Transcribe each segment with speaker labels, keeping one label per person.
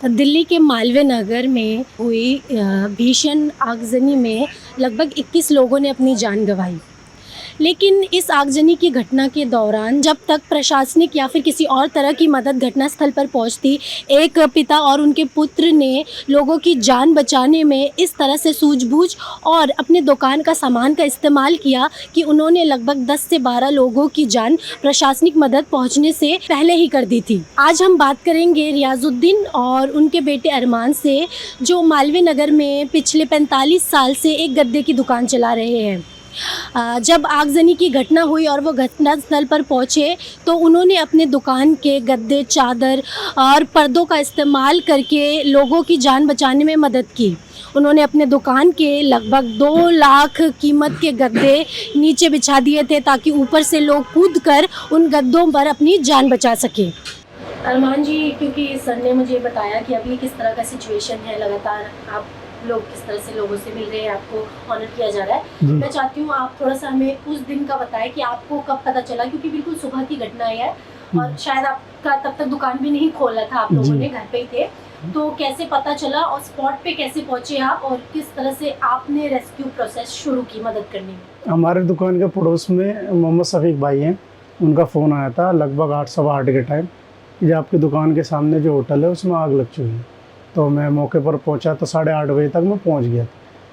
Speaker 1: दिल्ली के मालवीय नगर में हुई भीषण आगजनी में लगभग 21 लोगों ने अपनी जान गंवाई। लेकिन इस आगजनी की घटना के दौरान जब तक प्रशासनिक या फिर किसी और तरह की मदद घटनास्थल पर पहुंचती, एक पिता और उनके पुत्र ने लोगों की जान बचाने में इस तरह से सूझबूझ और अपने दुकान का सामान का इस्तेमाल किया कि उन्होंने लगभग 10 से 12 लोगों की जान प्रशासनिक मदद पहुंचने से पहले ही कर दी थी। आज हम बात करेंगे रियाजुद्दीन और उनके बेटे अरमान से, जो मालवीय नगर में पिछले 45 साल से एक गद्दे की दुकान चला रहे हैं। जब आगजनी की घटना हुई और वो घटनास्थल पर पहुंचे तो उन्होंने अपने दुकान के गद्दे, चादर और पर्दों का इस्तेमाल करके लोगों की जान बचाने में मदद की। उन्होंने अपने दुकान के लगभग 2 लाख कीमत के गद्दे नीचे बिछा दिए थे ताकि ऊपर से लोग कूदकर उन गद्दों पर अपनी जान बचा सके। अरमान जी, क्योंकि सर ने मुझे बताया कि अभी किस तरह का सिचुएशन है, लगातार आप लोग किस तरह से लोगों से मिल रहे हैं, आपको ऑनर किया जा रहा है। मैं चाहती हूँ आप थोड़ा सा हमें उस दिन का बताएं कि आपको कब पता चला, क्योंकि बिल्कुल सुबह की घटना है और शायद आपका तब तक दुकान भी नहीं खोला था, आप लोगों ने घर पे ही थे। तो कैसे पता चला और स्पॉट पे कैसे पहुंचे आप और किस तरह से आपने रेस्क्यू प्रोसेस शुरू की मदद करने में?
Speaker 2: हमारे दुकान के पड़ोस में मोहम्मद शफीक भाई हैं, उनका फ़ोन आया था लगभग 8 सवा 8 के टाइम कि आपकी दुकान के सामने जो होटल है उसमें आग लग चुकी है। तो मैं मौके पर पहुंचा तो 8:30 बजे तक मैं पहुंच गया था।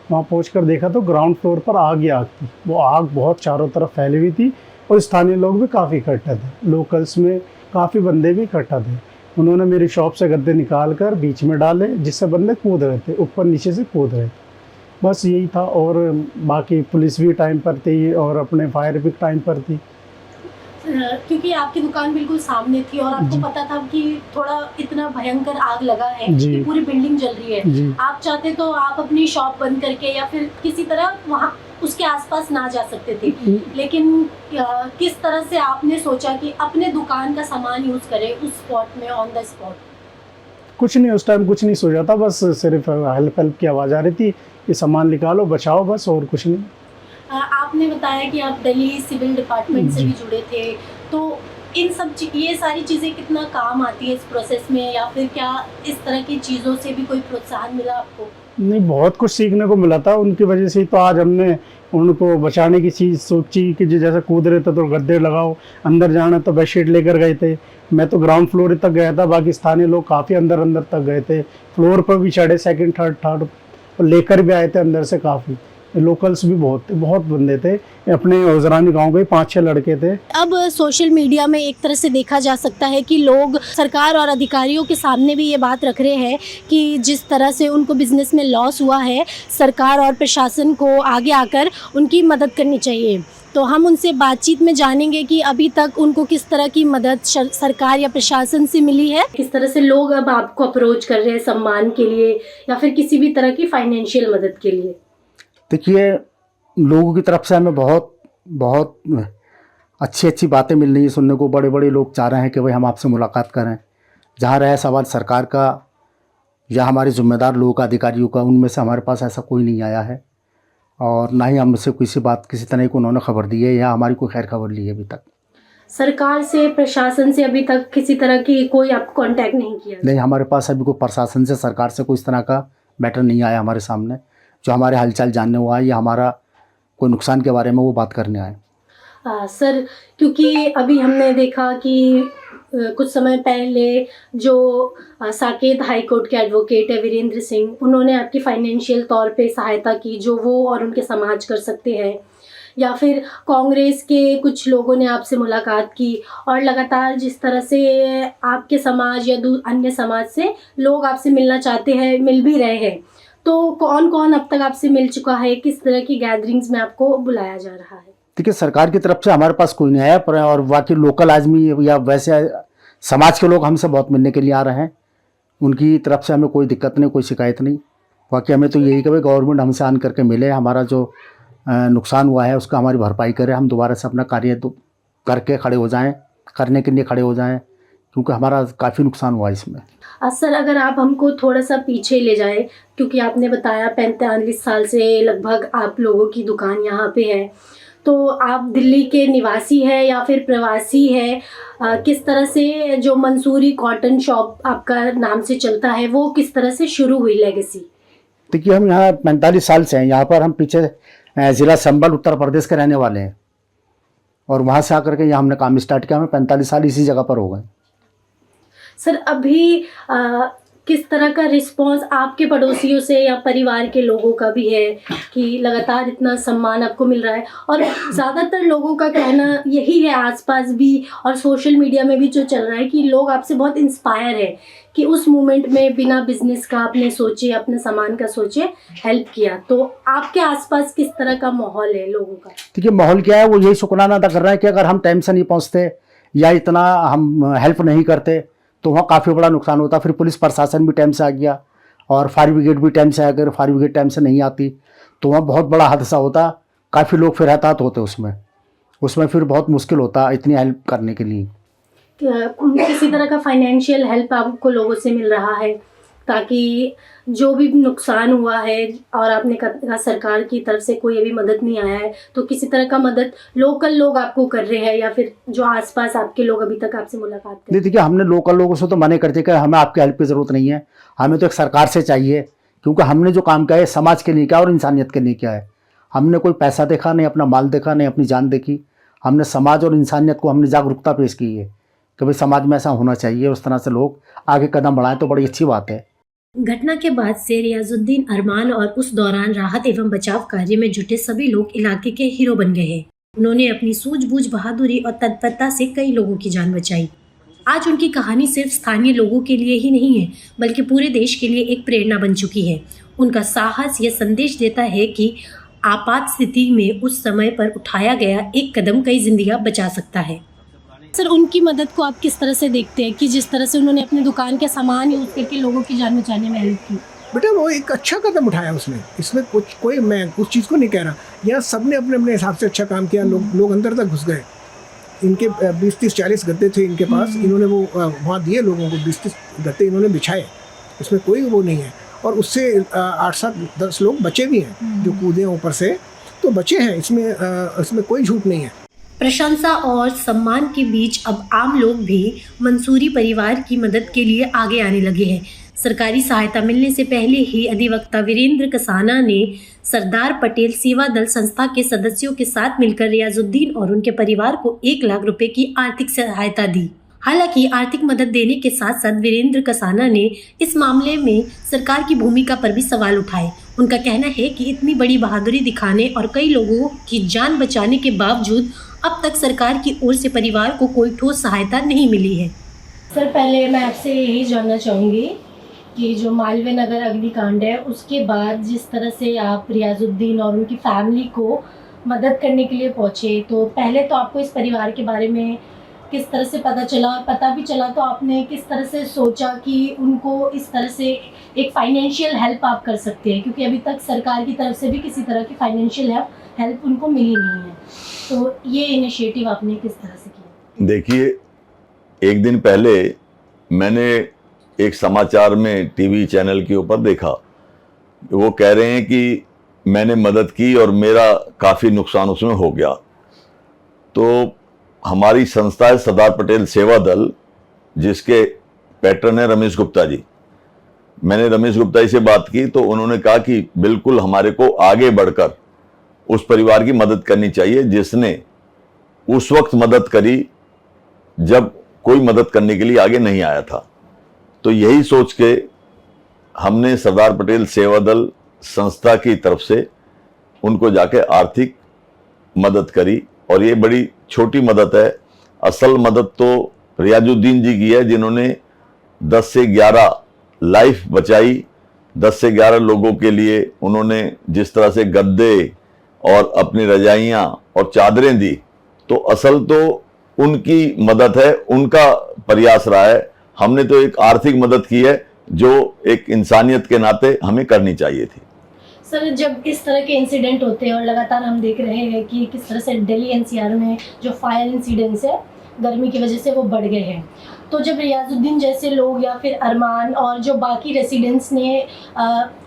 Speaker 2: वहाँ पहुंचकर देखा तो ग्राउंड फ्लोर पर आग ही आग थी। वो आग बहुत चारों तरफ फैली हुई थी और स्थानीय लोग भी काफ़ी इकट्ठा थे। लोकल्स में काफ़ी बंदे भी इकट्ठा थे। उन्होंने मेरी शॉप से गद्दे निकाल कर बीच में डाले, जिससे बंदे कूद रहे थे, ऊपर नीचे से कूद रहे थे। बस यही था। और बाकी पुलिस भी टाइम पर थी और अपने फायर भी टाइम पर थी,
Speaker 1: क्योंकि आपकी दुकान बिल्कुल सामने थी और आपको पता था कि थोड़ा इतना भयंकर आग लगा है कि पूरी बिल्डिंग जल रही है। आप चाहते तो आप अपनी शॉप बंद करके या फिर किसी तरह वहाँ उसके आसपास ना जा सकते थे, लेकिन किस तरह से आपने सोचा कि अपने दुकान का सामान यूज करें उस स्पॉट में, ऑन द स्पॉट?
Speaker 2: कुछ नहीं, उस टाइम कुछ नहीं सोचा था, बस सिर्फ हेल्प हेल्प की आवाज़ आ रही थी कि सामान निकालो, बचाओ, बस, और कुछ नहीं।
Speaker 1: आपने बताया कि आप दिल्ली सिविल डिपार्टमेंट से भी जुड़े थे, तो इन सब ये सारी चीज़ें कितना काम आती है इस प्रोसेस में, या फिर क्या इस तरह की चीज़ों से भी कोई प्रोत्साहन मिला आपको?
Speaker 2: नहीं, बहुत कुछ सीखने को मिला था उनकी वजह से। तो आज हमने उनको बचाने की चीज़ सोची कि जैसे कूद रहे थे तो गद्दे लगाओ, अंदर जाना तो बेडशीट लेकर गए थे। मैं तो ग्राउंड फ्लोर तक गया था, बाकी स्थानीय लोग काफ़ी अंदर अंदर तक गए थे, फ्लोर पर भी चढ़े, सेकंड थर्ड लेकर भी आए थे अंदर से। काफ़ी लोकल्स भी बहुत बंदे थे, अपने ओजरानी गांव के 5-6 लड़के थे।
Speaker 1: अब सोशल मीडिया में एक तरह से देखा जा सकता है कि लोग सरकार और अधिकारियों के सामने भी ये बात रख रहे हैं कि जिस तरह से उनको बिजनेस में लॉस हुआ है, सरकार और प्रशासन को आगे आकर उनकी मदद करनी चाहिए। तो हम उनसे बातचीत में जानेंगे कि अभी तक उनको किस तरह की मदद सरकार या प्रशासन से मिली है, किस तरह से लोग अब आपको अप्रोच कर रहे हैं सम्मान के लिए या फिर किसी भी तरह की फाइनेंशियल मदद के लिए।
Speaker 3: देखिए, लोगों की तरफ से हमें बहुत बहुत अच्छी बातें मिल रही हैं सुनने को। बड़े बड़े लोग चाह रहे हैं कि भाई हम आपसे मुलाकात करें। जहाँ रहे सवाल सरकार का या हमारे ज़िम्मेदार लोगों का, अधिकारियों का, उनमें से हमारे पास ऐसा कोई नहीं आया है और ना ही हमसे किसी तरह की उन्होंने खबर दी है या हमारी कोई खैर खबर ली है अभी तक।
Speaker 1: सरकार से, प्रशासन से अभी तक किसी तरह की कोई आपको कांटेक्ट नहीं किया?
Speaker 3: नहीं, हमारे पास अभी कोई प्रशासन से, सरकार से कोई इस तरह का मैटर नहीं आया हमारे सामने जो हमारे हालचाल जानने हुआ है या हमारा कोई नुकसान के बारे में वो बात करने आए।
Speaker 1: सर, क्योंकि अभी हमने देखा कि कुछ समय पहले जो साकेत हाई कोर्ट के एडवोकेट है वीरेंद्र सिंह, उन्होंने आपकी फाइनेंशियल तौर पे सहायता की जो वो और उनके समाज कर सकते हैं, या फिर कांग्रेस के कुछ लोगों ने आपसे मुलाकात की और लगातार जिस तरह से आपके समाज या अन्य समाज से लोग आपसे मिलना चाहते हैं, मिल भी रहे हैं। तो कौन कौन अब तक आपसे मिल चुका है, किस तरह की गैदरिंग्स में आपको बुलाया जा रहा है?
Speaker 3: देखिए, सरकार की तरफ से हमारे पास कोई नहीं आया, पर और बाकी लोकल आदमी या वैसे समाज के लोग हमसे बहुत मिलने के लिए आ रहे हैं। उनकी तरफ से हमें कोई दिक्कत नहीं, कोई शिकायत नहीं। बाकी हमें तो यही कि भाई गवर्नमेंट हमसे आन करके मिले, हमारा जो नुकसान हुआ है उसका हमारी भरपाई करे, हम दोबारा से अपना कार्य तो करके खड़े हो जाएं, करने के लिए खड़े हो जाएं, क्योंकि हमारा काफ़ी नुकसान हुआ इसमें।
Speaker 1: सर, अगर आप हमको थोड़ा सा पीछे ले जाएं, क्योंकि आपने बताया 45 साल से लगभग आप लोगों की दुकान यहाँ पे है, तो आप दिल्ली के निवासी हैं या फिर प्रवासी हैं? किस तरह से जो मंसूरी कॉटन शॉप आपका नाम से चलता है वो किस तरह से शुरू हुई लेगेसी?
Speaker 3: देखिए हम यहाँ 45 साल से हैं। यहाँ पर हम पीछे ज़िला संबल उत्तर प्रदेश के रहने वाले हैं और वहाँ से आकर के यहाँ हमने काम स्टार्ट किया। हमें 45 साल इसी जगह पर हो गए।
Speaker 1: सर अभी किस तरह का रिस्पांस आपके पड़ोसियों से या परिवार के लोगों का भी है कि लगातार इतना सम्मान आपको मिल रहा है? और ज़्यादातर लोगों का कहना यही है आसपास भी और सोशल मीडिया में भी जो चल रहा है कि लोग आपसे बहुत इंस्पायर है कि उस मोमेंट में बिना बिजनेस का आपने सोचे, अपने सामान का सोचे, हेल्प किया। तो आपके आसपास किस तरह का माहौल है लोगों का?
Speaker 3: देखिए माहौल क्या है, वो यही शुक्राना अदा कर रहे हैं कि अगर हम टाइम से नहीं पहुँचते या इतना हम हेल्प नहीं करते तो वहाँ काफ़ी बड़ा नुकसान होता। फिर पुलिस प्रशासन भी टाइम से आ गया और फायर ब्रिगेड भी टाइम से आ गया। फायर ब्रिगेड टाइम से नहीं आती तो वहाँ बहुत बड़ा हादसा होता। काफ़ी लोग फिर हताहत होते उसमें फिर बहुत मुश्किल होता इतनी हेल्प करने के लिए।
Speaker 1: किसी तरह का फाइनेंशियल हेल्प आपको लोगों से मिल रहा है ताकि जो भी नुकसान हुआ है और आपने कहा सरकार की तरफ से कोई अभी मदद नहीं आया है तो किसी तरह का मदद लोकल लोग आपको कर रहे हैं या फिर जो आसपास आपके लोग अभी तक आपसे मुलाकात कर?
Speaker 3: नहीं देखिए हमने लोकल लोगों से तो मना करते कि हमें आपकी हेल्प की ज़रूरत नहीं है, हमें तो एक सरकार से चाहिए। क्योंकि हमने जो काम किया है समाज के लिए किया और इंसानियत के लिए किया है। हमने कोई पैसा देखा नहीं, अपना माल देखा नहीं, अपनी जान देखी। हमने समाज और इंसानियत को हमने जागरूकता पेश की है कि भाई समाज में ऐसा होना चाहिए, उस तरह से लोग आगे कदम बढ़ाएं तो बड़ी अच्छी बात है।
Speaker 1: घटना के बाद से रियाजुद्दीन अरमान और उस दौरान राहत एवं बचाव कार्य में जुटे सभी लोग इलाके के हीरो बन गए हैं। उन्होंने अपनी सूझबूझ, बहादुरी और तत्परता से कई लोगों की जान बचाई। आज उनकी कहानी सिर्फ स्थानीय लोगों के लिए ही नहीं है बल्कि पूरे देश के लिए एक प्रेरणा बन चुकी है। उनका साहस यह संदेश देता है कि आपात स्थिति में उस समय पर उठाया गया एक कदम कई जिंदगियां बचा सकता है। सर उनकी मदद को आप किस तरह से देखते हैं कि जिस तरह से उन्होंने अपनी दुकान के सामान यूज़ करके लोगों की जान बचाने में हेल्प की?
Speaker 4: बेटा वो एक अच्छा कदम उठाया उसने, इसमें मैं कुछ चीज़ को नहीं कह रहा। यहाँ सब ने अपने अपने हिसाब से अच्छा काम किया। लोग अंदर तक घुस गए। इनके 20-30-40 गद्दे थे इनके पास, इन्होंने वो वहाँ दिए लोगों को। 20-30 गद्दे इन्होंने बिछाए, इसमें कोई वो नहीं है। और उससे 8-7-10 लोग बचे भी हैं जो कूदे ऊपर से, तो बचे हैं। इसमें कोई झूठ नहीं है।
Speaker 1: प्रशंसा और सम्मान के बीच अब आम लोग भी मंसूरी परिवार की मदद के लिए आगे आने लगे हैं। सरकारी सहायता मिलने से पहले ही अधिवक्ता वीरेंद्र कसाना ने सरदार पटेल सेवा दल संस्था के सदस्यों के साथ मिलकर रियाजुद्दीन और उनके परिवार को 1 लाख रुपए की आर्थिक सहायता दी। हालांकि आर्थिक मदद देने के साथ साथ वीरेंद्र कसाना ने इस मामले में सरकार की भूमिका पर भी सवाल उठाए। उनका कहना है कि इतनी बड़ी बहादुरी दिखाने और कई लोगों की जान बचाने के बावजूद अब तक सरकार की ओर से परिवार को कोई ठोस सहायता नहीं मिली है। सर पहले मैं आपसे यही जानना चाहूँगी कि जो मालवीय नगर अग्निकांड है उसके बाद जिस तरह से आप रियाजुद्दीन और उनकी फैमिली को मदद करने के लिए पहुँचे, तो पहले तो आपको इस परिवार के बारे में किस तरह से पता चला, और पता भी चला तो आपने किस तरह से सोचा कि उनको इस तरह से एक फाइनेंशियल हेल्प आप कर सकते हैं, क्योंकि अभी तक सरकार की तरफ से भी किसी तरह की फाइनेंशियल हेल्प उनको मिली नहीं है। तो ये इनिशिएटिव आपने किस तरह से किया?
Speaker 5: देखिए, एक दिन पहले मैंने एक समाचार में टीवी चैनल के ऊपर देखा, वो कह रहे हैं कि मैंने मदद की और मेरा काफ़ी नुकसान उसमें हो गया। तो हमारी संस्था है सरदार पटेल सेवा दल, जिसके पैटर्न है रमेश गुप्ता जी। मैंने रमेश गुप्ता जी से बात की तो उन्होंने कहा कि बिल्कुल हमारे को आगे बढ़कर उस परिवार की मदद करनी चाहिए जिसने उस वक्त मदद करी जब कोई मदद करने के लिए आगे नहीं आया था। तो यही सोच के हमने सरदार पटेल सेवा दल संस्था की तरफ से उनको जाके आर्थिक मदद करी। और ये बड़ी छोटी मदद है। असल मदद तो रियाजुद्दीन जी की है, जिन्होंने 10 से 11 लाइफ बचाई। 10 से 11 लोगों के लिए उन्होंने जिस तरह से गद्दे और अपनी रजाइयाँ और चादरें दी, तो असल तो उनकी मदद है, उनका प्रयास रहा है। हमने तो एक आर्थिक मदद की है जो एक इंसानियत के नाते हमें करनी चाहिए थी।
Speaker 1: सर जब इस तरह के इंसिडेंट होते हैं और लगातार हम देख रहे हैं कि किस तरह से दिल्ली एनसीआर में जो फायर इंसिडेंट्स है गर्मी की वजह से वो बढ़ गए हैं, तो जब रियाजुद्दीन जैसे लोग या फिर अरमान और जो बाकी रेसिडेंट्स ने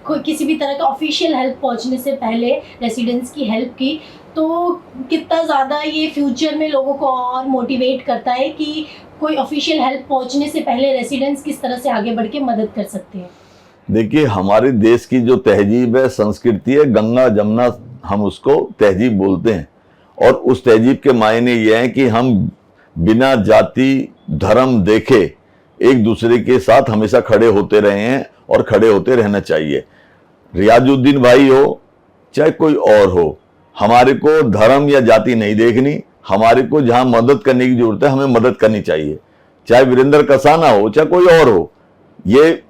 Speaker 1: कोई किसी भी तरह का ऑफिशियल हेल्प पहुंचने से पहले रेसिडेंट्स की हेल्प की, तो कितना ज़्यादा ये फ्यूचर में लोगों को और मोटिवेट करता है कि कोई ऑफिशियल हेल्प पहुंचने से पहले रेसिडेंट्स किस तरह से आगे बढ़ के मदद कर सकते हैं।
Speaker 5: देखिए, हमारे देश की जो तहजीब है, संस्कृति है, गंगा जमुना हम उसको तहजीब बोलते हैं, और उस तहजीब के मायने ये हैं कि हम बिना जाति धर्म देखे एक दूसरे के साथ हमेशा खड़े होते रहे हैं और खड़े होते रहना चाहिए। रियाजुद्दीन भाई हो चाहे कोई और हो, हमारे को धर्म या जाति नहीं देखनी। हमारे को जहां मदद करने की जरूरत है, हमें मदद करनी चाहिए, चाहे वीरेंद्र कसाना हो चाहे कोई और हो। ये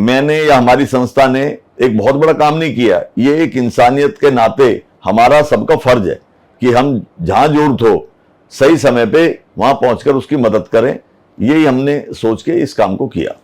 Speaker 5: मैंने या हमारी संस्था ने एक बहुत बड़ा काम नहीं किया, ये एक इंसानियत के नाते हमारा सबका फर्ज है कि हम जहां जरूरत हो सही समय पे वहां पहुंचकर उसकी मदद करें। यही हमने सोच के इस काम को किया।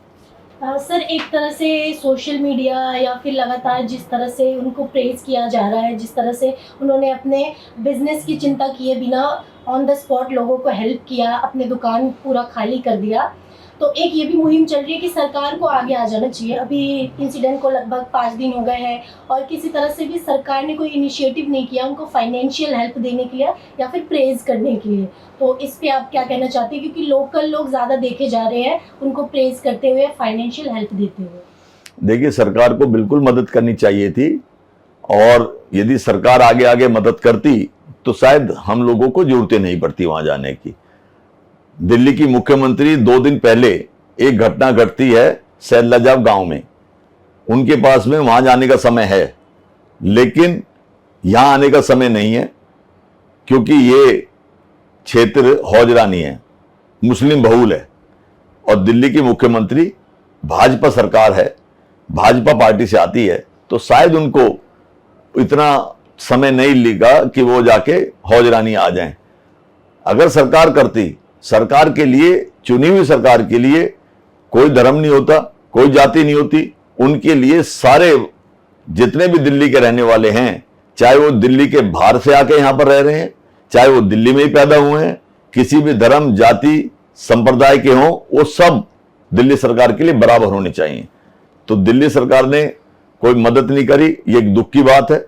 Speaker 1: सर, एक तरह से सोशल मीडिया या फिर लगातार जिस तरह से उनको प्रेज किया जा रहा है, जिस तरह से उन्होंने अपने बिजनेस की चिंता किए बिना ऑन द स्पॉट लोगों को हेल्प किया, अपने दुकान पूरा खाली कर दिया, तो एक ये भी मुहिम चल रही है कि सरकार को आगे आ जाना चाहिए। अभी इंसिडेंट को लगभग 5 दिन हो गए हैं और किसी तरह से भी सरकार ने कोई इनिशिएटिव नहीं किया उनको फाइनेंशियल हेल्प देने के लिए या फिर प्रेज करने के लिए। तो इस पे आप क्या कहना चाहते हैं, क्योंकि लोकल लोग ज़्यादा देखे जा रहे हैं उनको प्रेज करते हुए, फाइनेंशियल हेल्प देते हुए?
Speaker 5: देखिए, सरकार को बिल्कुल मदद करनी चाहिए थी, और यदि सरकार आगे आगे मदद करती तो शायद हम लोगों को जरूरतें नहीं पड़ती वहां जाने की। दिल्ली की मुख्यमंत्री 2 दिन पहले एक घटना घटती है सैदलाजाब गांव में, उनके पास में वहां जाने का समय है, लेकिन यहां आने का समय नहीं है, क्योंकि ये क्षेत्र हौजरानी है, मुस्लिम बहुल है, और दिल्ली की मुख्यमंत्री भाजपा सरकार है, भाजपा पार्टी से आती है, तो शायद उनको इतना समय नहीं लगा कि वो जाके हौजरानी आ जाएं। अगर सरकार करती, सरकार के लिए, चुनी हुई सरकार के लिए कोई धर्म नहीं होता, कोई जाति नहीं होती, उनके लिए सारे जितने भी दिल्ली के रहने वाले हैं, चाहे वो दिल्ली के बाहर से आके यहां पर रह रहे हैं, चाहे वो दिल्ली में ही पैदा हुए हैं, किसी भी धर्म जाति संप्रदाय के हों, वो सब दिल्ली सरकार के लिए बराबर होने चाहिए। तो दिल्ली सरकार ने कोई मदद नहीं करी, ये एक दुख की बात है,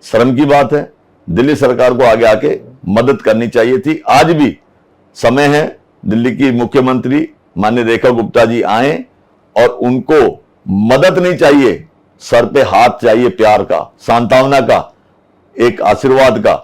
Speaker 5: शर्म की बात है। दिल्ली सरकार को आगे आके मदद करनी चाहिए थी। आज भी समय है, दिल्ली की मुख्यमंत्री माननीय रेखा गुप्ता जी आए, और उनको मदद नहीं चाहिए, सर पे हाथ चाहिए, प्यार का, सांत्वना का, एक आशीर्वाद का,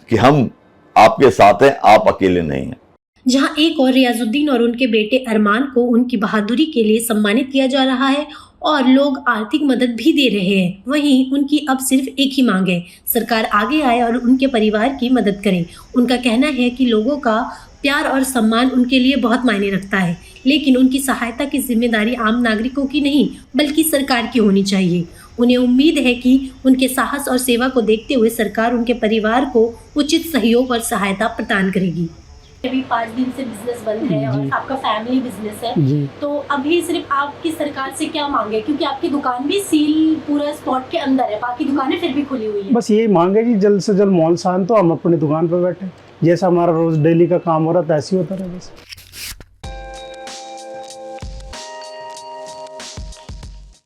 Speaker 5: कि हम आपके साथ हैं, आप अकेले नहीं हैं।
Speaker 1: जहां एक और रियाजुद्दीन और उनके बेटे अरमान को उनकी बहादुरी के लिए सम्मानित किया जा रहा है और लोग आर्थिक मदद भी दे रहे हैं, वहीं उनकी अब सिर्फ एक ही मांग है, सरकार आगे आए और उनके परिवार की मदद करे। उनका कहना है कि लोगों का प्यार और सम्मान उनके लिए बहुत मायने रखता है, लेकिन उनकी सहायता की जिम्मेदारी आम नागरिकों की नहीं बल्कि सरकार की होनी चाहिए। उन्हें उम्मीद है कि उनके साहस और सेवा को देखते हुए सरकार उनके परिवार को उचित सहयोग और सहायता प्रदान करेगी। अभी 5 दिन से बिजनेस बंद है और आपका फैमिली बिजनेस है, तो अभी सिर्फ आपकी सरकार से क्या मांगे, क्योंकि आपकी दुकान भी सील पूरा स्पॉट के अंदर है, बाकी दुकानें फिर भी खुली हुई है।
Speaker 2: बस यही मांग है कि जल्द से जल्द मॉल शांत हो, हम अपनी दुकान पर बैठे, जैसा हमारा रोज डेली का काम हो रहा था ऐसे ही होता रहे बस।